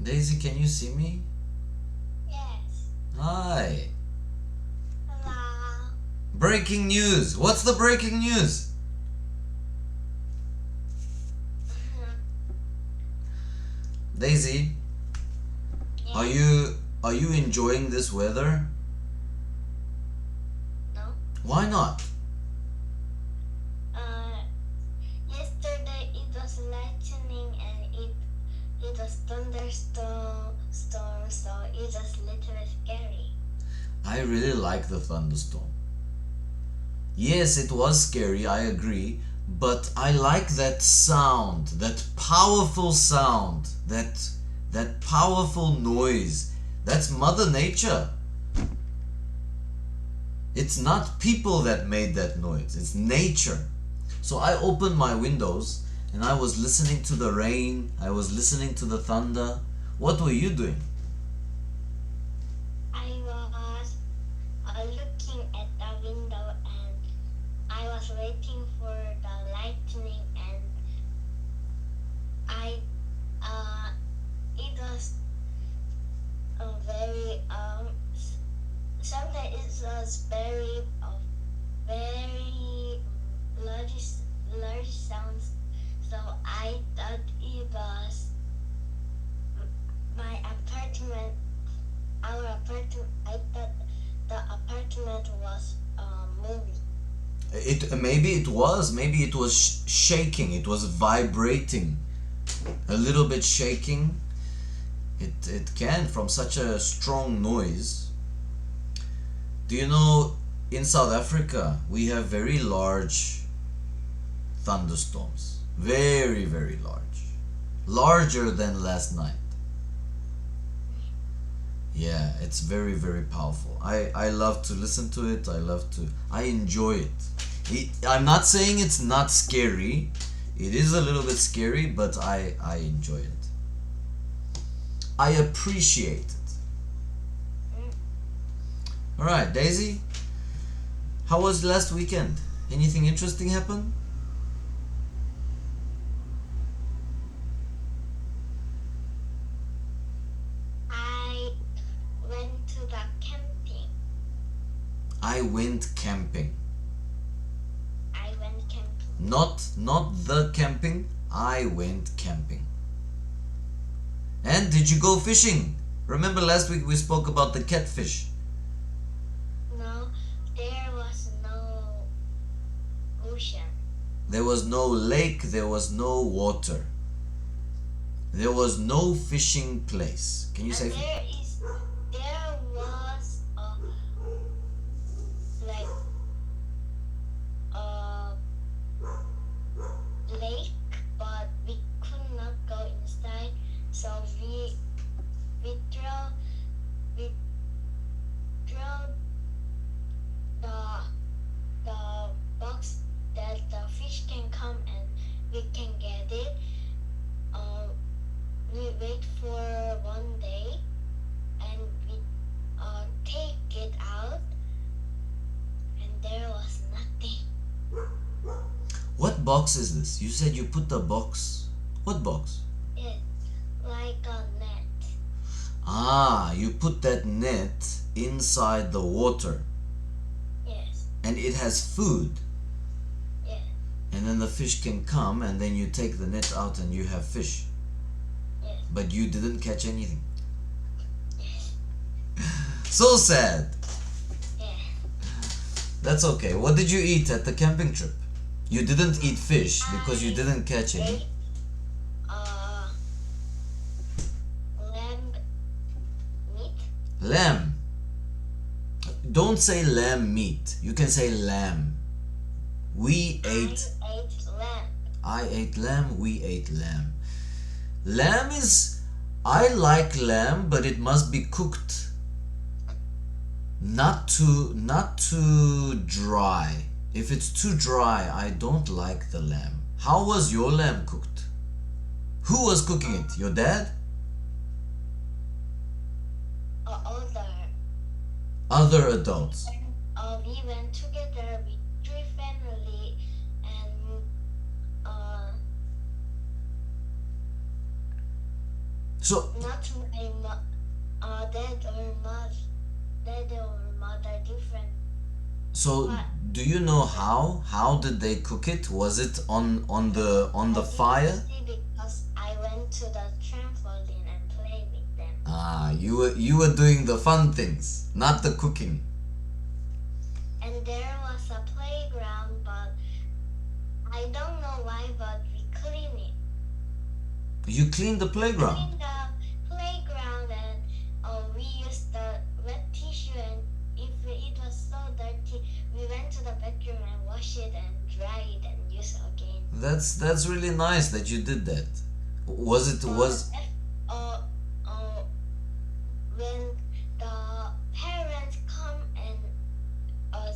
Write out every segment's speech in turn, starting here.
Daisy, can you see me? Yes. Hi. Hello. Breaking news. What's the breaking news? Daisy, are Yes. you are you enjoying this weather? No. Why not? Uh, Yesterday it was lightning and it was thunderstorm, so it was a little bit scary. I really like the thunderstorm. Yes, it was scary, I agree, but I like that sound, that powerful sound, that powerful noise. That's Mother Nature. It's not people that made that noise, it's nature. So I opened my windows and I was listening to the rain, I was listening to the thunder. What were you doing? I was looking at the window and I was waiting for the lightning and I it was a very sometimes it was very large sounds. So I thought it was my apartment, our apartment. I thought the apartment was moving. Maybe it was shaking, it was vibrating, a little bit shaking. It can from such a strong noise. Do you know in South Africa we have very large thunderstorms, very very large, larger than last night. Yeah, it's very very powerful. I love to listen to it. I enjoy I'm not saying it's not scary. It is a little bit scary, but I enjoy it. I appreciate it. Mm. All right, Daisy, how was last weekend? Anything interesting happen? I went to the camping. I went camping. I went camping. Not the camping. I went camping. And did you go fishing? Remember last week we spoke about the catfish. No, there was no ocean. There was no lake, there was no water. There was no fishing place. Can you say And there was a like a lake, but we could not go inside. So we throw we throw the the box that the fish can come and we can get it. Um, we wait for one day and we take it out and there was nothing. What box is this? You said you put the box. What box? It's like a net. Ah, you put that net inside the water Yes, and it has food. yes, And then the fish can come and then you take the net out and you have fish. yes, But you didn't catch anything. yes, So sad. yes. That's okay. What did you eat at the camping trip? You didn't eat fish because you I didn't catch any. ate uh lamb meat. Lamb. Don't say lamb meat. You can say lamb. We ate. I ate lamb. I ate lamb. We ate lamb. Lamb is. I like lamb, but it must be cooked. Not too dry. If it's too dry, I don't like the lamb. How was your lamb cooked? Who was cooking it? Your dad? Older. Other adults. We went together with three family and So Not my dad or mother. Dad or mother different. so But do you know different. how did they cook it? Was it on the I didn't fire? see because I went to the trampoline and played with them. Ah, you were doing the fun things, not the cooking. And there was a playground, but I don't know why, but we clean it. You cleaned the We playground. clean the playground and we used the wet tissue, and if it was so dirty, we went to the bedroom and washed it and dry it and use it again. That's really nice that you did that. Was it But was if, uh, uh, when the parents come and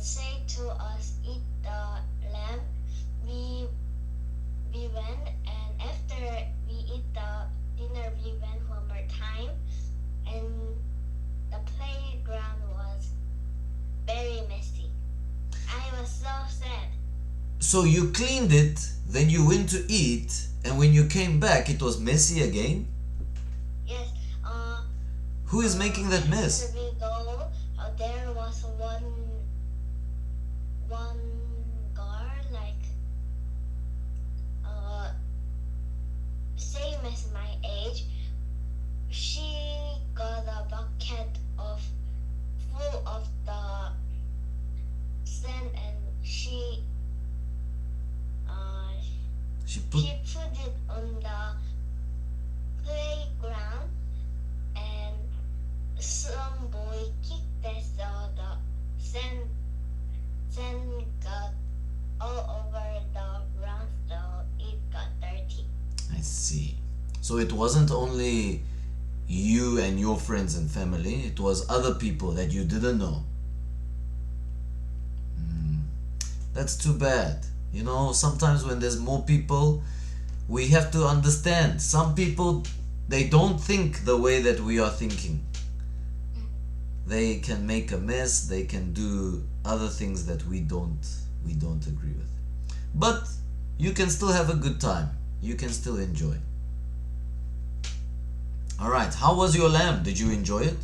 say to us eat the lamb, we we went, and after we eat the dinner, we went one more time, and the playground was very messy. I was so sad. so you cleaned it, then you went to eat, and when you came back it was messy again? Yes, Who is making that after mess? we go, there was one girl like uh same as my age. She got a bucket of full of the sand, and uh, She put she put it on the playground, and some boy kicked it, so the sand got all over the ground, so it got dirty. I see. So it wasn't only you and your friends and family, it was other people that you didn't know. That's too bad. You know, sometimes when there's more people, we have to understand. Some people, they don't think the way that we are thinking. They can make a mess, they can do other things that we don't agree with. But you can still have a good time. You can still enjoy. All right, how was your lamb? Did you enjoy it?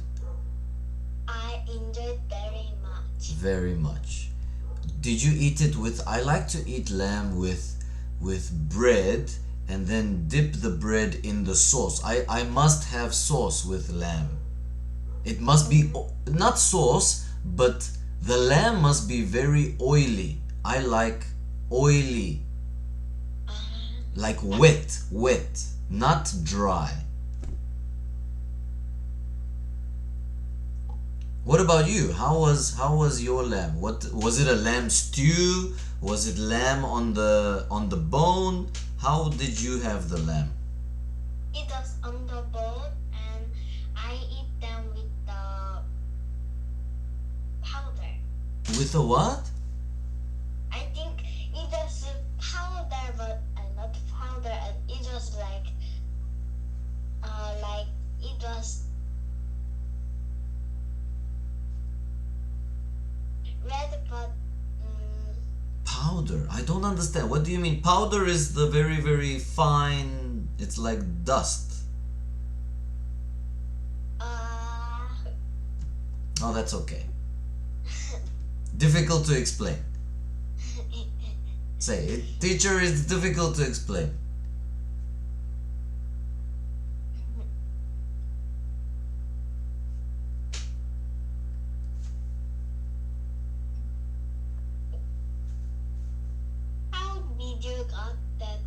I enjoyed very much. Very much. Did you eat it with? I like to eat lamb with bread and then dip the bread in the sauce. I must have sauce with lamb. It must be not sauce, but the lamb must be very oily. I like oily, Uh, like wet, not dry. What about you? How was your lamb? What was it, a lamb stew? Was it lamb on the bone? How did you have the lamb? it was on the boat, and I eat them with the powder. With a what? I think it was powder, but not powder, and it was like it was red, but Powder. I don't understand. What do you mean? Powder is the very, very fine. It's like dust. uh, Oh, that's okay. Difficult to explain. Say it. Teacher, it's difficult to explain. how did you got that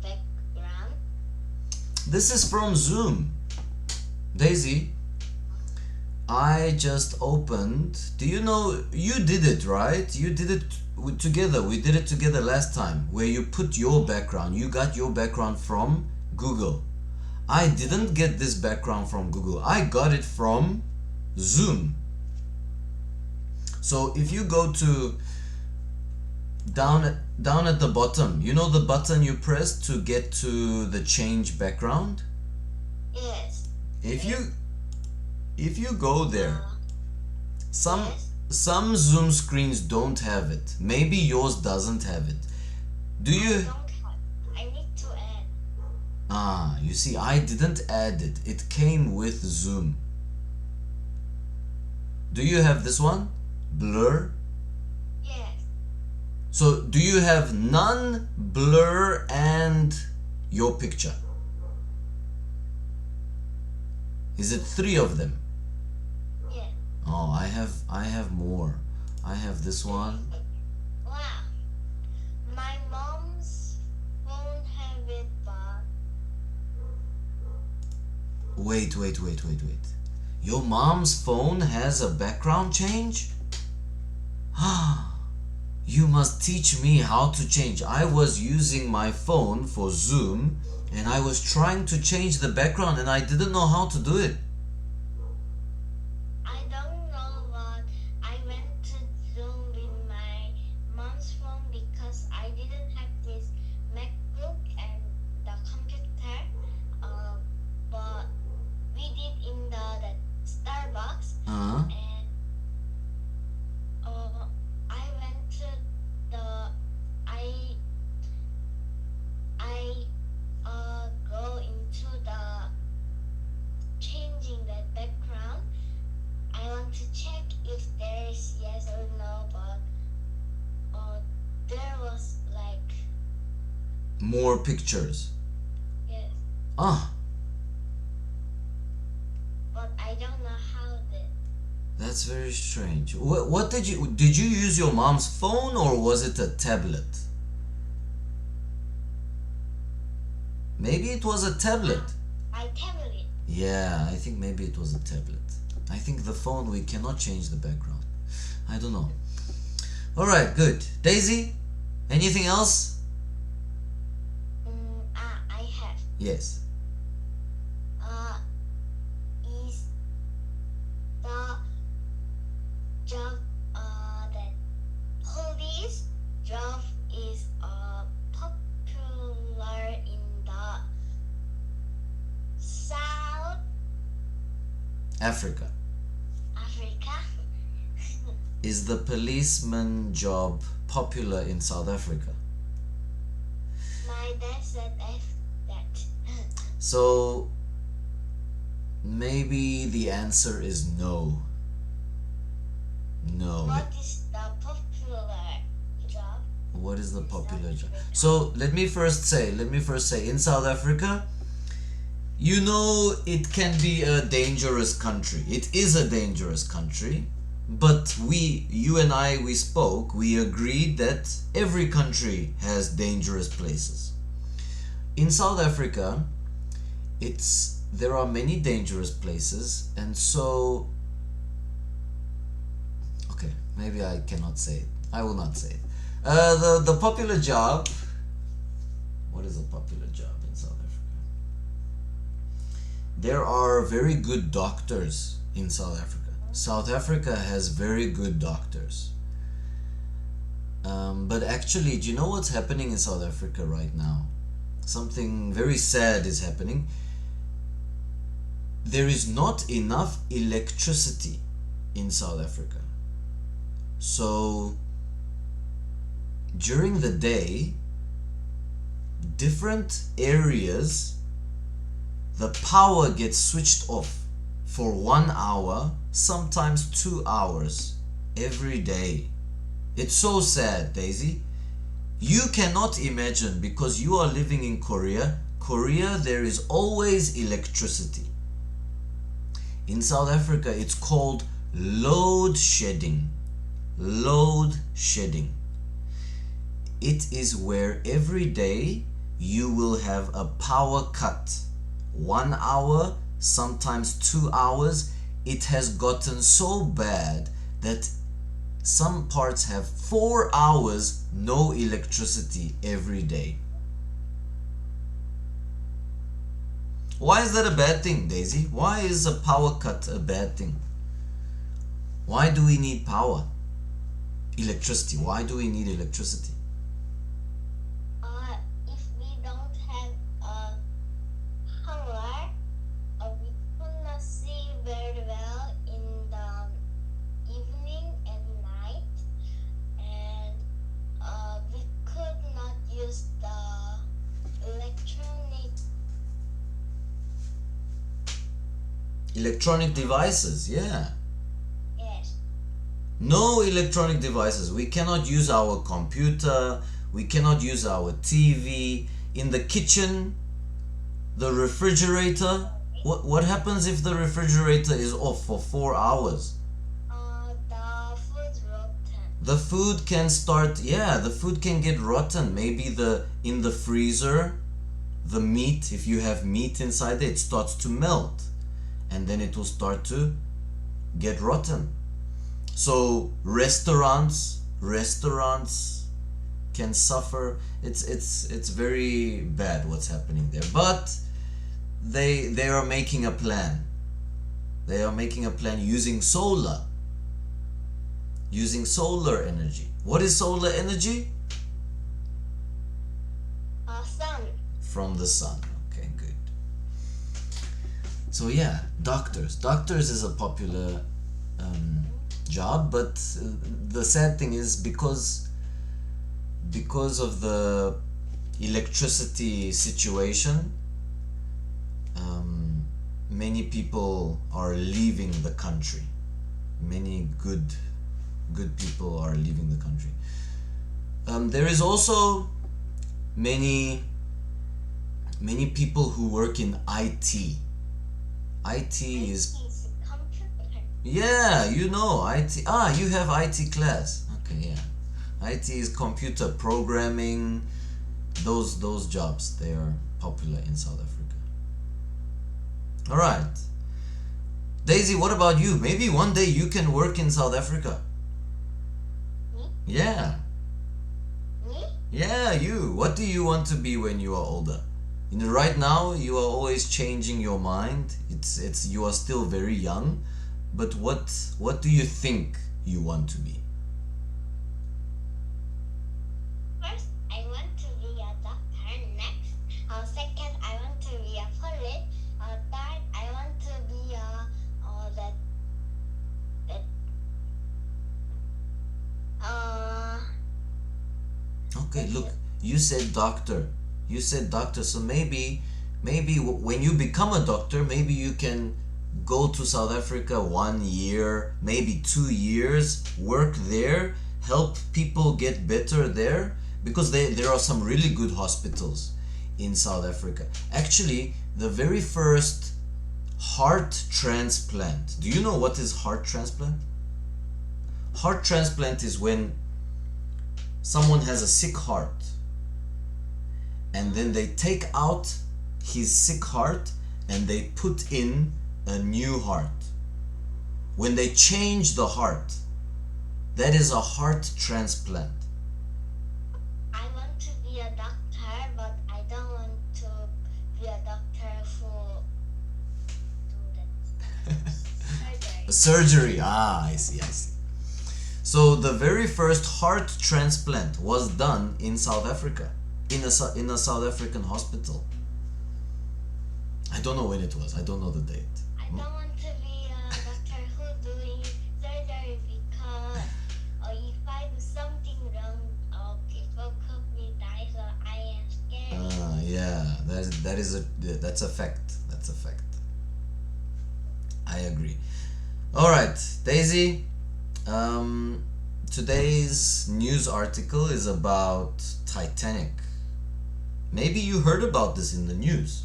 background? This is from Zoom. Daisy, I just opened. Do you know you did it, right? You did it together. We did it together last time where you put your background. You got your background from Google. I didn't get this background from Google. I got it from Zoom. So if you go to down at the bottom, you know the button you press to get to the change background? Yes. If you if you go there, Uh, some yes. some Zoom screens don't have it. Maybe yours doesn't have it. Do I you don't have. I need to add. Ah, you see, I didn't add it. It came with Zoom. Do you have this one? Blur? Yes. So, do you have none, blur, and your picture? Is it three of them? Yes. Oh, I have more. I have this one. Wow. My mom's phone have it, but Wait. Your mom's phone has a background change? You must teach me how to change. I was using my phone for Zoom and I was trying to change the background and I didn't know how to do it. I don't know, but I went to Zoom with my mom's phone because I didn't have this MacBook and the computer. Uh, but we did in the Starbucks, Uh-huh. and I went to the I go into the changing the background. I want to check if there is yes or no, but there was like More pictures. yes, Ah, but I don't know how the that's very strange. What did you use your mom's phone or was it a tablet? Maybe it was a tablet. I tablet. Yeah, I think maybe it was a tablet. I think the phone we cannot change the background. I don't know. All right, good. Daisy, anything else? I have. Yes. Uh, is the job that police job is popular in the South Africa. Africa? Is the policeman job popular in South Africa? My dad said that. So maybe the answer is no. No. What is the popular job? What is the in popular South job? Africa? So let me first say in South Africa, you know it can be a dangerous country. It is a dangerous country, but you and I, we agreed that every country has dangerous places. In South Africa, there are many dangerous places, and so okay, maybe I cannot say it. I will not say it. The popular job. What is a popular job in South Africa? There are very good doctors in South Africa. South Africa has very good doctors. But actually, do you know what's happening in South Africa right now? Something very sad is happening. There is not enough electricity in South Africa. So, during the day, different areas, the power gets switched off for 1 hour, sometimes 2 hours, every day. It's so sad, Daisy. You cannot imagine, because you are living in Korea. Korea, there is always electricity. In South Africa, it's called load shedding. Load shedding. It is where every day you will have a power cut. 1 hour, sometimes 2 hours. It has gotten so bad that some parts have 4 hours no electricity every day. Why is that a bad thing, Daisy? Why is a power cut a bad thing? Why do we need power? Electricity. Why do we need electricity? If we don't have power, we could not see very well in the evening and night, and we could not use the electronic Electronic devices, yeah. Yes. No electronic devices. We cannot use our computer, we cannot use our TV. In the kitchen, the refrigerator. What happens if the refrigerator is off for 4 hours? The food rotten. The food can start, yeah, the food can get rotten. Maybe the in the freezer, the meat, if you have meat inside it starts to melt and then it will start to get rotten. So restaurants can suffer. It's very bad what's happening there. But they are making a plan. They are making a plan using solar energy. What is solar energy? Sun. From the sun. Okay, good. So yeah, doctors is a popular job, but the sad thing is because of the electricity situation, many people are leaving the country. Many good people are leaving the country. There is also many people who work in IT. IT is, It's a computer. yeah, you know IT. Ah, you have IT class. Okay, yeah. IT is computer programming. Those jobs, they are popular in South Africa. All right. Daisy, what about you? Maybe one day you can work in South Africa. Me? Yeah. Me? Yeah, you. What do you want to be when you are older? You know, right now you are always changing your mind. It's you are still very young, but what do you think you want to be? First, I want to be a doctor. Next, second, I want to be a pilot. Third, I want to be a that Okay, look, you said doctor. You said doctor, so maybe when you become a doctor, maybe you can go to South Africa 1 year, maybe 2 years, work there, help people get better there, because there are some really good hospitals in South Africa. Actually, the very first heart transplant. Do you know what is heart transplant? Heart transplant is when someone has a sick heart and then they take out his sick heart and they put in a new heart. When they change the heart, that is a heart transplant. I want to be a doctor, but I don't want to be a doctor who do that surgery. Surgery. Ah, I see, I see. So the very first heart transplant was done in South Africa, in a South African hospital. I don't know when it was. I don't know the date. I don't want to be a doctor who doing surgery because if I do something wrong, people could be die. So I am scared. Ah, yeah, that's a fact. That's a fact. I agree. All right, Daisy. Today's news article is about Titanic. Maybe you heard about this in the news.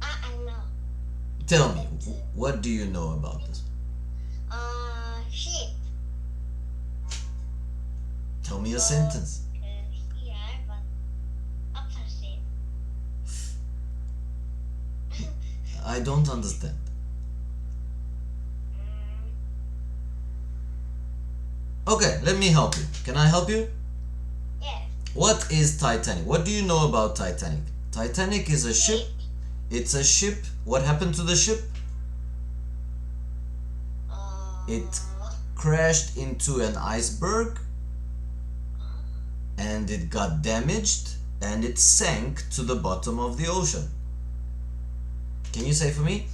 I know. Tell me, what do you know about this? Sheep. Tell me a sentence. Here, but opposite. I don't understand. Okay, let me help you. Can I help you? Yes. What is Titanic? What do you know about Titanic? Titanic is a ship. It's a ship. What happened to the ship? It crashed into an iceberg and it got damaged and it sank to the bottom of the ocean. Can you say for me?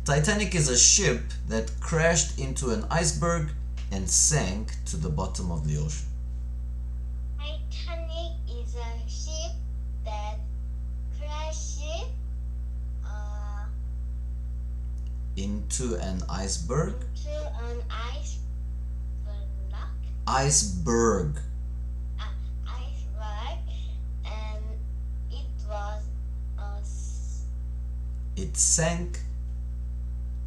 Titanic is a ship that crashed into an iceberg and sank to the bottom of the ocean. Titanic is a ship that crashed Into an iceberg? into an ice block, Iceberg. iceberg, and it was It sank.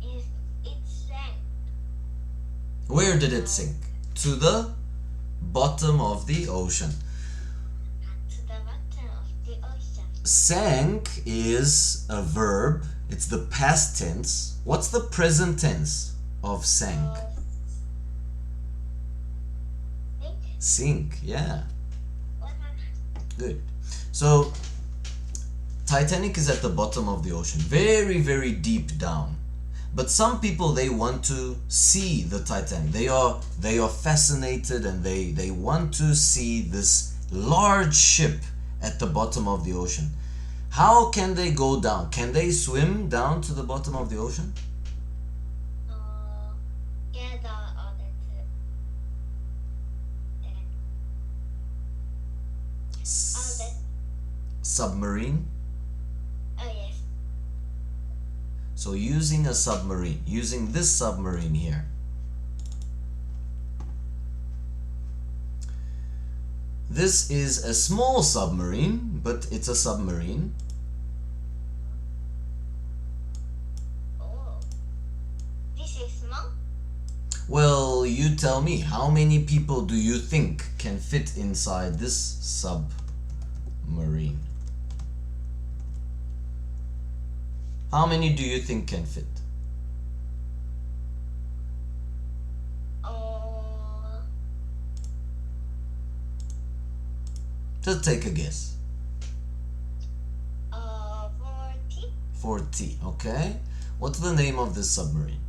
it sank Where did it sink? To the bottom of the ocean. to the bottom of the ocean. Sank is a verb. It's the past tense. What's the present tense of sank? Sink. Sink, yeah. What happened? Good. So, Titanic is at the bottom of the ocean, very, very deep down. But some people, they want to see the Titanic. They are fascinated, and they want to see this large ship at the bottom of the ocean. How can they go down? Can they swim down to the bottom of the ocean? Get the other two. Submarine. Oh yes. So using a submarine, using this submarine here. This is a small submarine, but it's a submarine. Oh. This is small. Well, you tell me, how many people do you think can fit inside this submarine? How many do you think can fit? Just take a guess. 40. 40, okay. What's the name of this submarine?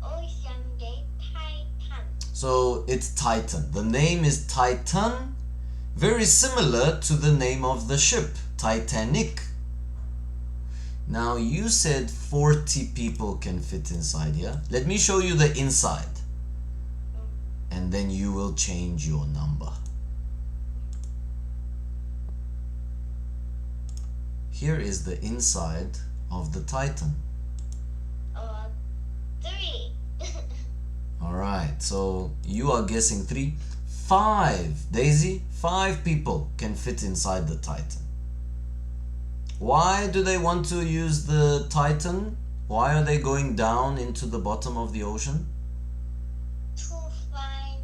Ocean Gate Titan. So it's Titan. The name is Titan, very similar to the name of the ship, Titanic. Now you said 40 people can fit inside here. Let me show you the inside, and then you will change your number. Here is the inside of the Titan. 3. Alright, so you are guessing 3. 5. Daisy, 5 people can fit inside the Titan. Why do they want to use the Titan? Why are they going down into the bottom of the ocean? To find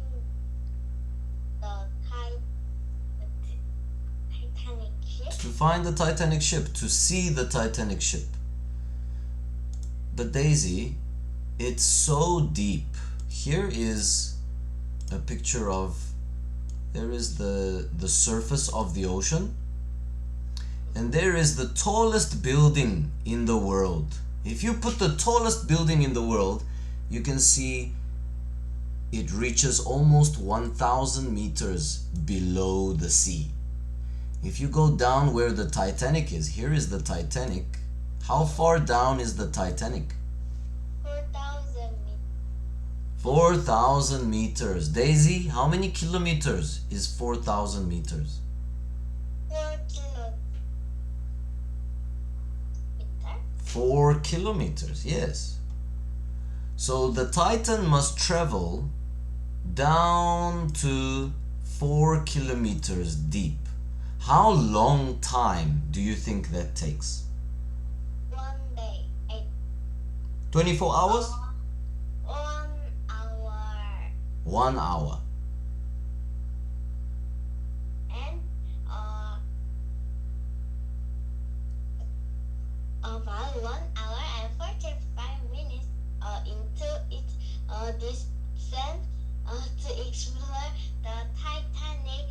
the Titanic ship. To find the Titanic ship, to see the Titanic ship. But Daisy, it's so deep. Here is a picture of, there is the surface of the ocean, and there is the tallest building in the world. If you put the tallest building in the world, you can see it reaches almost 1,000 meters below the sea. If you go down where the Titanic is, here is the Titanic. How far down is the Titanic? 4,000 meters. 4,000 meters. Daisy, how many kilometers is 4,000 meters? 4 kilometers. 4 kilometers, yes. So the Titan must travel down to 4 kilometers deep. How long time do you think that takes? 1 day. 24 hours? 1 hour. 1 hour. And about 1 hour and 45 minutes into its descent to explore the Titanic.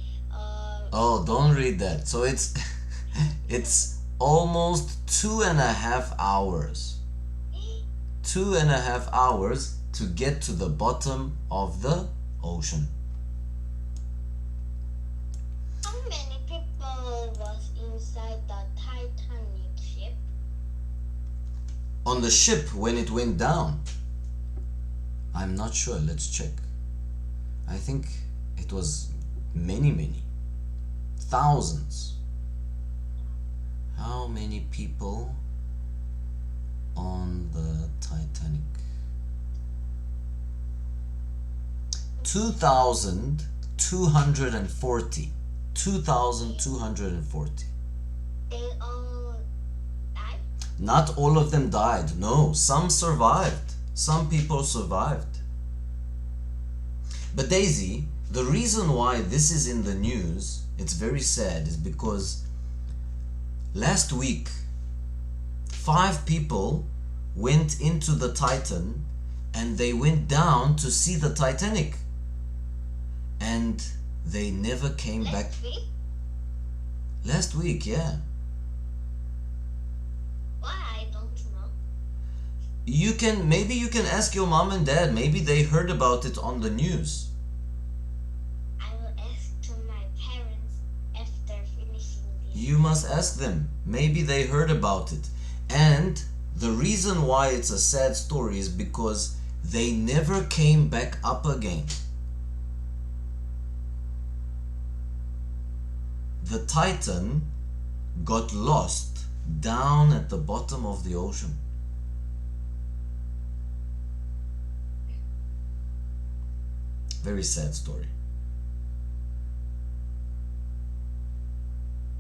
Oh, don't read that. So it's it's almost 2.5 hours. 2.5 hours to get to the bottom of the ocean. How many people was inside the Titanic ship? On the ship when it went down? I'm not sure. Let's check. I think it was many. Thousands. How many people on the Titanic. 2,240. 2,240. They all died? Not all of them died. No, some survived. Some people survived. But Daisy, the reason why this is in the news, it's very sad, is because last week 5 people went into the Titan and they went down to see the Titanic. And they never came back. Last week? Last week, yeah. Why? I don't know. Maybe you can ask your mom and dad. Maybe they heard about it on the news. I will ask to my parents after finishing this. You must ask them. Maybe they heard about it. And the reason why it's a sad story is because they never came back up again. The Titan got lost down at the bottom of the ocean. Very sad story.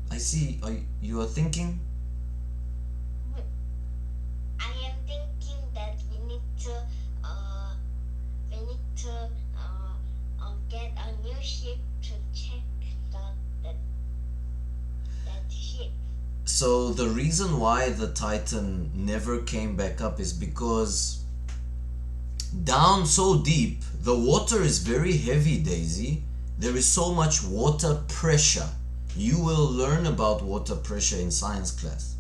I see. You are thinking? I am thinking that we need to get a new ship to check that ship. So the reason why the Titan never came back up is because down so deep, the water is very heavy, Daisy. There is so much water pressure. You will learn about water pressure in science class.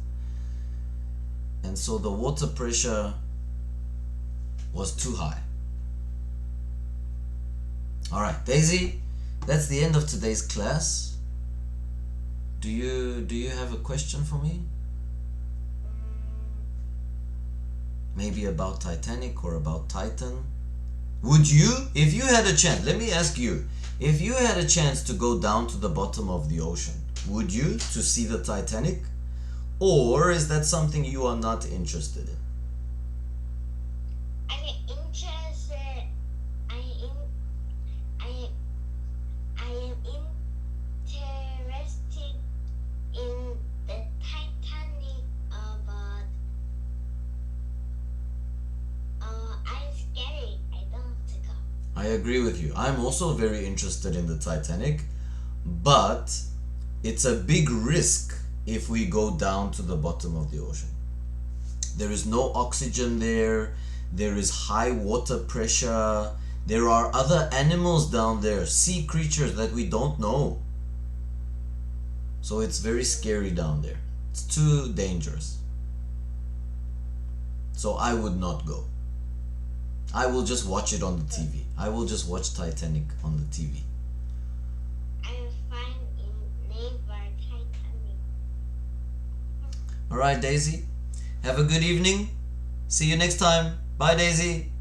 And so the water pressure was too high. Alright, Daisy, that's the end of today's class. Do you have a question for me? Maybe about Titanic or about Titan? Would you, if you had a chance, let me ask you, if you had a chance to go down to the bottom of the ocean, would you, to see the Titanic? Or is that something you are not interested in? I am interested. I am interested in the Titanic, but I'm scared. I don't want to go. I agree with you. I'm also very interested in the Titanic, but it's a big risk if we go down to the bottom of the ocean. There is no oxygen there. There is high water pressure. There are other animals down there, sea creatures that we don't know. So it's very scary down there. It's too dangerous. So I would not go. I will just watch it on the TV. I will just watch Titanic on the TV. I'm fine in neighbor Titanic. Alright, Daisy. Have a good evening. See you next time. Bye, Daisy.